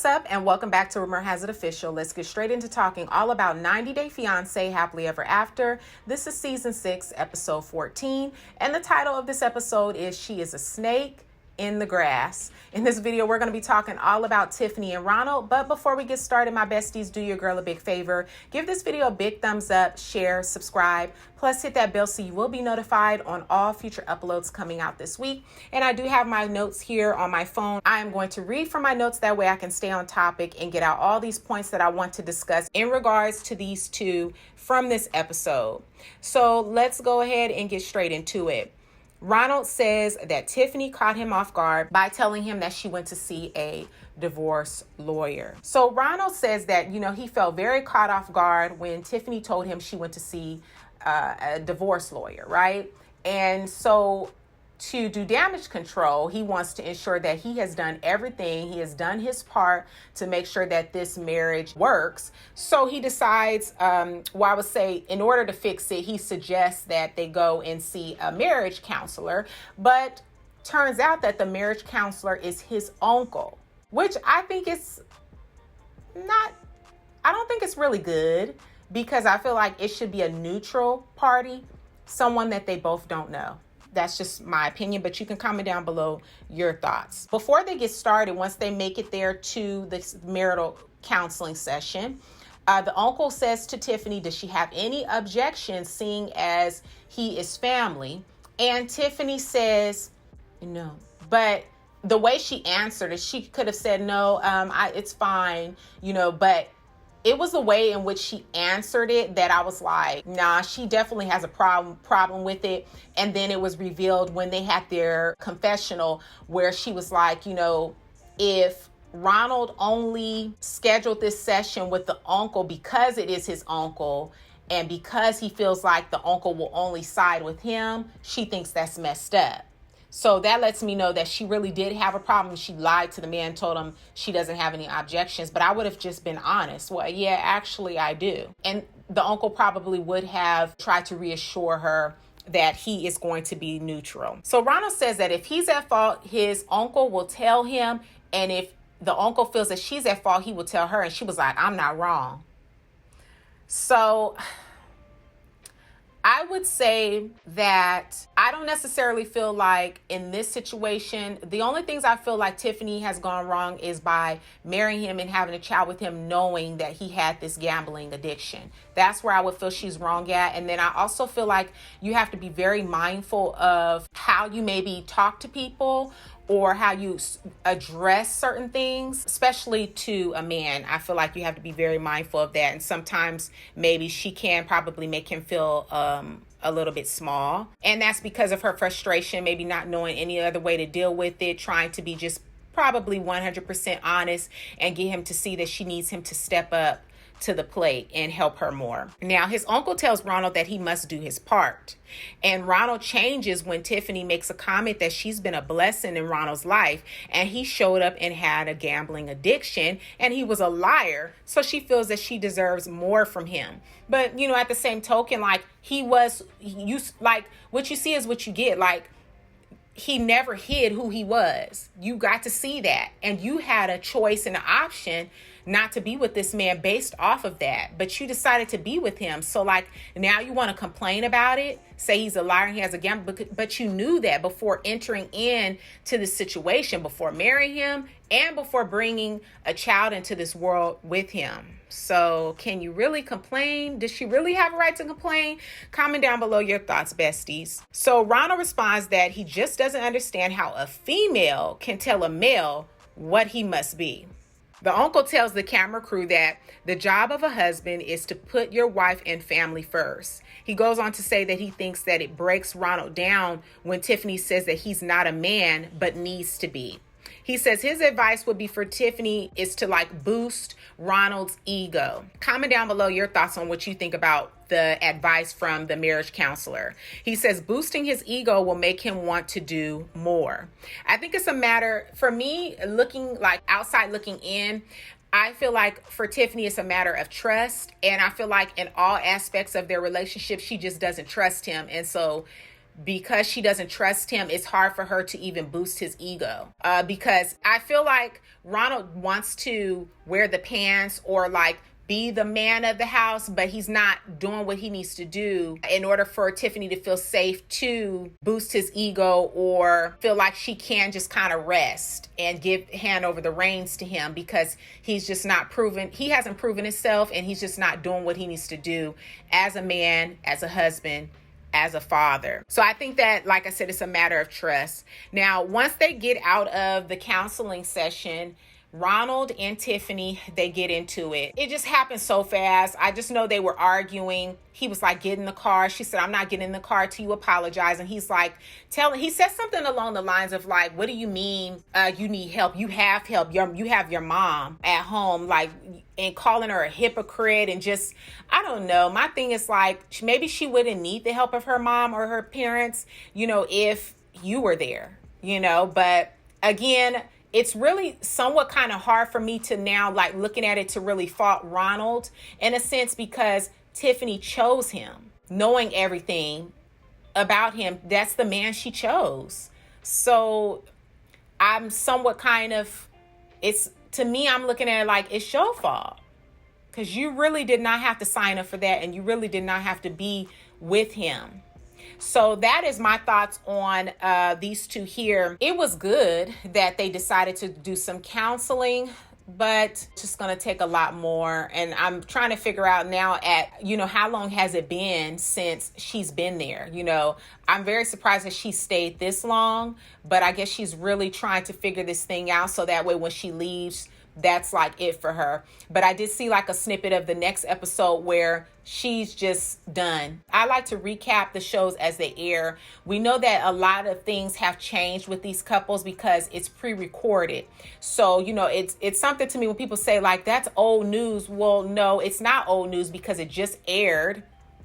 What's up, and welcome back to Rumor Has It Official. Let's get straight into talking all about 90 Day Fiance Happily Ever After. This is season 6, episode 14, and the title of this episode is She is a Snake in the Grass. In this video, we're going to be talking all about Tiffany and Ronald, but before we get started, my besties, do your girl a big favor. Give this video a big thumbs up, share, subscribe, plus hit that bell so you will be notified on all future uploads coming out this week. And I do have my notes here on my phone. I am going to read from my notes, that way I can stay on topic and get out all these points that I want to discuss in regards to these two from this episode. So let's go ahead and get straight into it. Ronald says that Tiffany caught him off guard by telling him that she went to see a divorce lawyer. So Ronald says that, he felt very caught off guard when Tiffany told him she went to see a divorce lawyer, right? And so to do damage control, he wants to ensure that he has done everything. He has done his part to make sure that this marriage works. So he decides, I would say in order to fix it, he suggests that they go and see a marriage counselor. But turns out that the marriage counselor is his uncle, which I think is I don't think it's really good, because I feel like it should be a neutral party, someone that they both don't know. That's just my opinion, but you can comment down below your thoughts. Before they get started, once they make it there to the marital counseling session, the uncle says to Tiffany, does she have any objections seeing as he is family? And Tiffany says no. But the way she answered it, she could have said no, it's fine, but it was the way in which she answered it that I was like, nah, she definitely has a problem with it. And then it was revealed when they had their confessional where she was like, if Ronald only scheduled this session with the uncle because it is his uncle and because he feels like the uncle will only side with him, she thinks that's messed up. So that lets me know that she really did have a problem. She lied to the man, told him she doesn't have any objections, but I would have just been honest. Well, yeah, actually I do. And the uncle probably would have tried to reassure her that he is going to be neutral. So Ronald says that if he's at fault, his uncle will tell him. And if the uncle feels that she's at fault, he will tell her. And she was like, I'm not wrong. So I would say that I don't necessarily feel like in this situation, the only things I feel like Tiffany has gone wrong is by marrying him and having a child with him, knowing that he had this gambling addiction. That's where I would feel she's wrong at. And then I also feel like you have to be very mindful of how you maybe talk to people or how you address certain things, especially to a man. I feel like you have to be very mindful of that. And sometimes maybe she can probably make him feel a little bit small. And that's because of her frustration, maybe not knowing any other way to deal with it, trying to be just probably 100% honest and get him to see that she needs him to step up to the plate and help her more. Now, his uncle tells Ronald that he must do his part. And Ronald changes when Tiffany makes a comment that she's been a blessing in Ronald's life. And he showed up and had a gambling addiction and he was a liar. So she feels that she deserves more from him. But, at the same token, like what you see is what you get. Like, he never hid who he was. You got to see that. And you had a choice and an option not to be with this man based off of that. But you decided to be with him. So now you want to complain about it, say he's a liar and he has a gamble. But you knew that before entering into this situation, before marrying him and before bringing a child into this world with him. So can you really complain? Does she really have a right to complain? Comment down below your thoughts, besties. So Ronald responds that he just doesn't understand how a female can tell a male what he must be. The uncle tells the camera crew that the job of a husband is to put your wife and family first. He goes on to say that he thinks that it breaks Ronald down when Tiffany says that he's not a man, but needs to be. He says his advice would be for Tiffany is to boost Ronald's ego. Comment down below your thoughts on what you think about the advice from the marriage counselor. He says boosting his ego will make him want to do more. I think it's a matter, for me, looking outside looking in, I feel like for Tiffany, it's a matter of trust. And I feel like in all aspects of their relationship, she just doesn't trust him. And so because she doesn't trust him, it's hard for her to even boost his ego. Because I feel like Ronald wants to wear the pants or like be the man of the house, but he's not doing what he needs to do in order for Tiffany to feel safe to boost his ego or feel like she can just kind of rest and hand over the reins to him, because he's just not proven, he hasn't proven himself, and he's just not doing what he needs to do as a man, as a husband, as a father. So I think that, like I said, it's a matter of trust. Now, once they get out of the counseling session, Ronald and Tiffany, they get into it. It just happened so fast. I just know they were arguing. He was like, get in the car. She said, I'm not getting in the car till you apologize. And he's like, he said something along the lines of like, what do you mean you need help? You have help. You have your mom at home, like, and calling her a hypocrite and just, I don't know. My thing is like, maybe she wouldn't need the help of her mom or her parents, if you were there, but again, it's really somewhat kind of hard for me to now, like, looking at it, to really fault Ronald in a sense, because Tiffany chose him, knowing everything about him. That's the man she chose. So I'm somewhat to me, I'm looking at it like it's your fault, because you really did not have to sign up for that, and you really did not have to be with him. So that is my thoughts on these two here. It was good that they decided to do some counseling, but it's just going to take a lot more. And I'm trying to figure out now how long has it been since she's been there? I'm very surprised that she stayed this long, but I guess she's really trying to figure this thing out so that way when she leaves, that's like it for her. But I did see like a snippet of the next episode where she's just done. I like to recap the shows as they air. We know that a lot of things have changed with these couples because it's pre-recorded. So, it's something to me when people say like, that's old news. Well, no, it's not old news because it just aired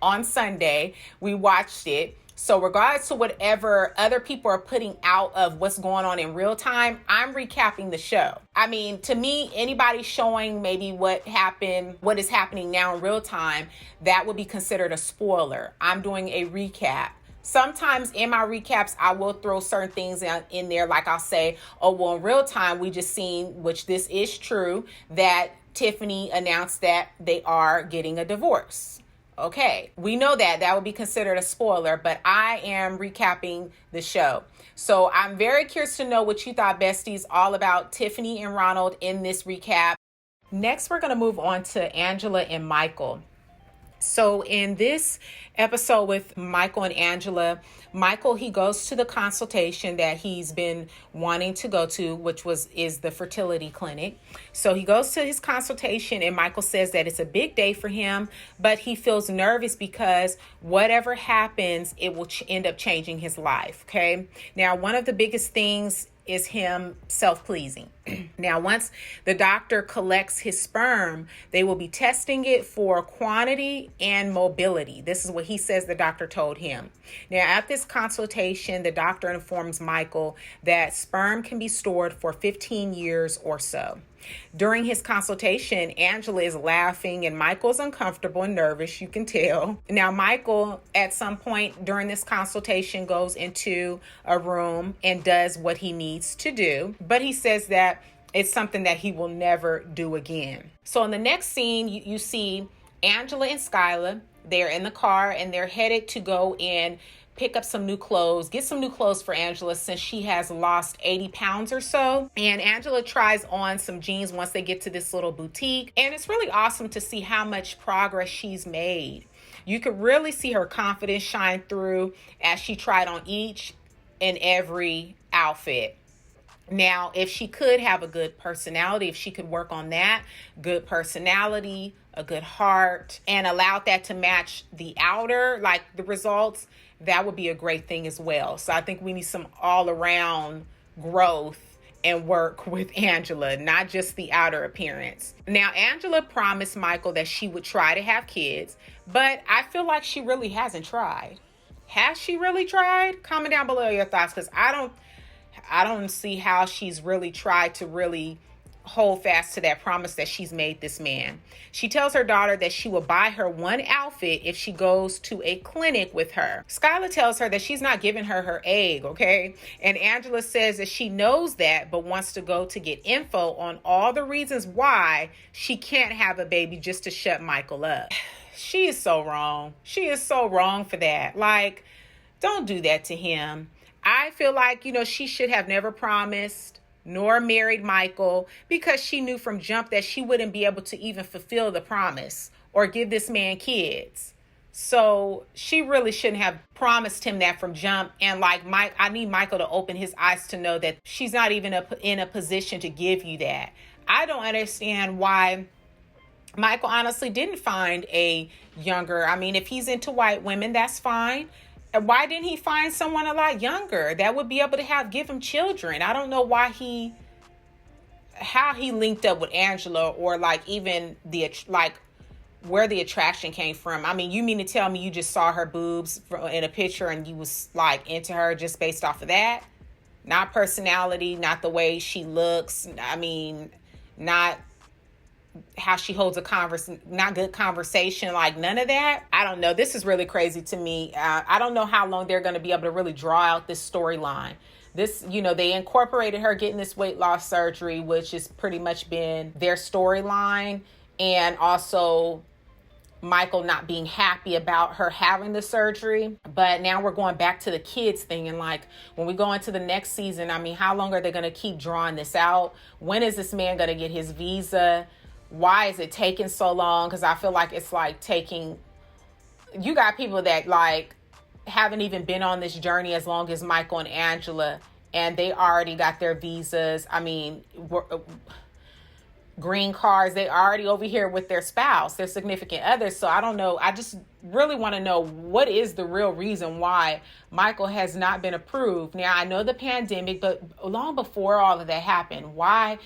on Sunday. We watched it. So regardless to whatever other people are putting out of what's going on in real time, I'm recapping the show. I mean, to me, anybody showing maybe what is happening now in real time, that would be considered a spoiler. I'm doing a recap. Sometimes in my recaps, I will throw certain things in there. Like I'll say, oh, well, in real time, we just seen, which this is true, that Tiffany announced that they are getting a divorce. Okay, we know that would be considered a spoiler, but I am recapping the show. So I'm very curious to know what you thought, besties, all about Tiffany and Ronald in this recap. Next, we're going to move on to Angela and Michael. So in this episode with Michael and Angela, Michael, he goes to the consultation that he's been wanting to go to, which is the fertility clinic. So he goes to his consultation, and Michael says that it's a big day for him, but he feels nervous because whatever happens, it will end up changing his life. Okay. Now, one of the biggest things is him self-pleasing. Now, once the doctor collects his sperm, they will be testing it for quantity and mobility. This is what he says the doctor told him. Now, at this consultation, the doctor informs Michael that sperm can be stored for 15 years or so. During his consultation, Angela is laughing and Michael's uncomfortable and nervous, you can tell. Now, Michael, at some point during this consultation, goes into a room and does what he needs to do, but he says that it's something that he will never do again. So in the next scene, you see Angela and Skylar. They're in the car and they're headed to go and pick up some new clothes, get some new clothes for Angela since she has lost 80 pounds or so. And Angela tries on some jeans once they get to this little boutique. And it's really awesome to see how much progress she's made. You could really see her confidence shine through as she tried on each and every outfit. Now, if she could have a good personality, if she could work on that, good personality, a good heart, and allowed that to match the outer, like the results, that would be a great thing as well. So I think we need some all around growth and work with Angela, not just the outer appearance. Now, Angela promised Michael that she would try to have kids, but I feel like she really hasn't tried. Has she really tried? Comment down below your thoughts, because I don't see how she's really tried to really hold fast to that promise that she's made this man. She tells her daughter that she will buy her one outfit if she goes to a clinic with her. Skylar tells her that she's not giving her her egg, okay? And Angela says that she knows that, but wants to go to get info on all the reasons why she can't have a baby just to shut Michael up. She is so wrong. She is so wrong for that. Like, don't do that to him. I feel like, she should have never promised nor married Michael, because she knew from jump that she wouldn't be able to even fulfill the promise or give this man kids. So she really shouldn't have promised him that from jump. And I need Michael to open his eyes to know that she's not even in a position to give you that. I don't understand why Michael honestly didn't find a younger. I mean, if he's into white women, that's fine. Why didn't he find someone a lot younger that would be able to give him children? I don't know how he linked up with Angela, or even where the attraction came from. I mean, you mean to tell me you just saw her boobs in a picture and you was into her just based off of that? Not personality, not the way she looks. I mean, not how she holds not good conversation, none of that. I don't know. This is really crazy to me. I don't know how long they're going to be able to really draw out this storyline. This, they incorporated her getting this weight loss surgery, which has pretty much been their storyline. And also Michael not being happy about her having the surgery. But now we're going back to the kids thing. And when we go into the next season, I mean, how long are they going to keep drawing this out? When is this man going to get his visa? Why is it taking so long? Because I feel like it's taking, you got people that haven't even been on this journey as long as Michael and Angela, and they already got their visas. I mean, green cards. They already over here with their spouse, their significant others. So I don't know. I just really want to know what is the real reason why Michael has not been approved. Now, I know the pandemic, but long before all of that happened, why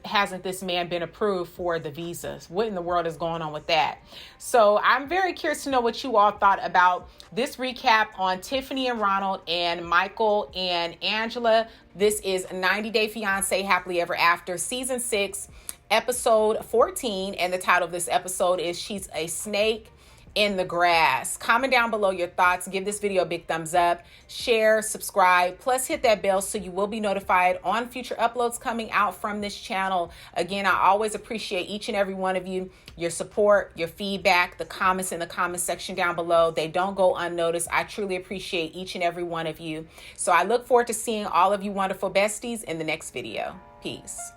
hasn't this man been approved for the visas? What in the world is going on with that? So I'm very curious to know what you all thought about this recap on Tiffany and Ronald and Michael and Angela. This is 90 Day Fiance Happily Ever After, Season 6, Episode 14. And the title of this episode is She's a Snake in the Grass. Comment down below your thoughts. Give this video a big thumbs up. Share, subscribe, plus hit that bell so you will be notified on future uploads coming out from this channel. Again, I always appreciate each and every one of you, your support, your feedback, the comments in the comment section down below. They don't go unnoticed. I truly appreciate each and every one of you. So I look forward to seeing all of you wonderful besties in the next video. Peace.